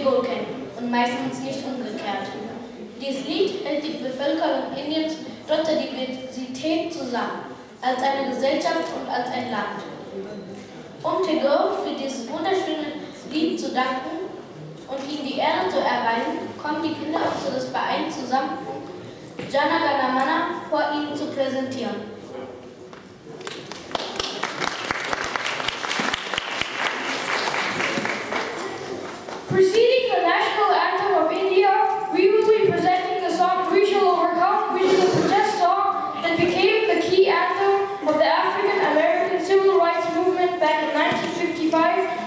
Figur kennen und meistens nicht umgekehrt. Dieses Lied hält die Bevölkerung Indiens trotz der Diversität zusammen, als eine Gesellschaft und als ein Land. Um Tagore für dieses wunderschöne Lied zu danken und ihm die Ehre zu erweisen, kommen die Kinder unseres Vereins zusammen, Jana Gana Mana vor ihnen zu präsentieren. Preceding the national anthem of India, we will be presenting the song We Shall Overcome, which is a protest song that became the key anthem of the African American civil rights movement back in 1955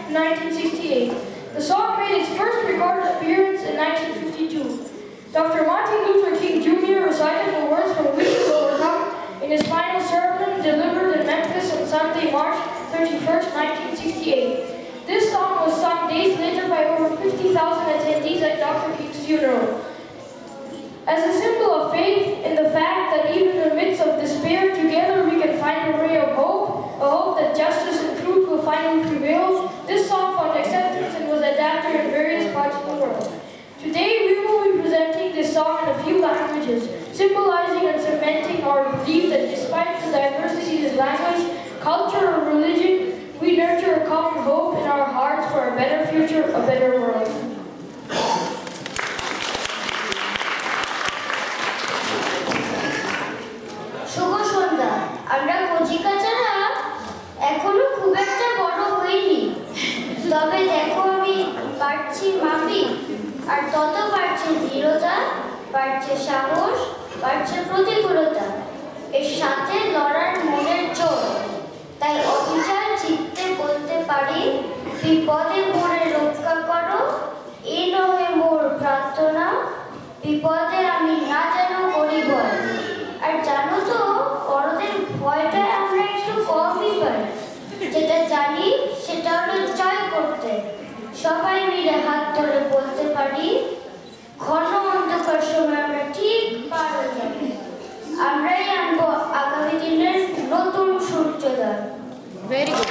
and 1968. The song made its first recorded appearance in 1952. Dr. Martin Luther King Jr. recited the words from We Shall Overcome in his final sermon delivered in Memphis on Sunday, March 31st, 1968. This song was sung days later by over 50,000 attendees at Dr. King's funeral. As a symbol of faith in the fact that even in the midst of despair, together we can find a ray of hope, a hope that justice and truth will finally prevail, this song found acceptance and was adapted in various parts of the world. Today we will be presenting this song in a few languages, symbolizing and cementing our belief that despite the diversity of language, culture, or religion, we nurture a common hope in our hearts for a better future, a better world. শুভ সন্ধ্যা। আমরা কচিকাচারা এখনো খুব একটা বড় হইনি, তবে দেখো আমি পারছি মাপি, আর তত পারছে দৃঢ়তা, পারছে সাহস, পারছে প্রতিকূলতা, এর সাথে লড়ার মনের জোর। তাই অবিচল চিত্তে বলতে পারি, বিপদে মোরে রক্ষা করো, এই নহে মোর প্রার্থনা, বিপদে আমি না যেন করি ভয়। আর জানো তো বড়দের ভয়টা আমরা একটু কমই পাই, যেটা জানি সেটা হলো জয় করতে। সবাই মিলে হাত ধরে বলতে পারি, ঘন অন্ধকার সময় আমরা ঠিক পার হয়ে যাব। আমরাই আনবো আগামী দিনের নতুন সূর্যোদয়। Very good.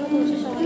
পৌঁছে সবাই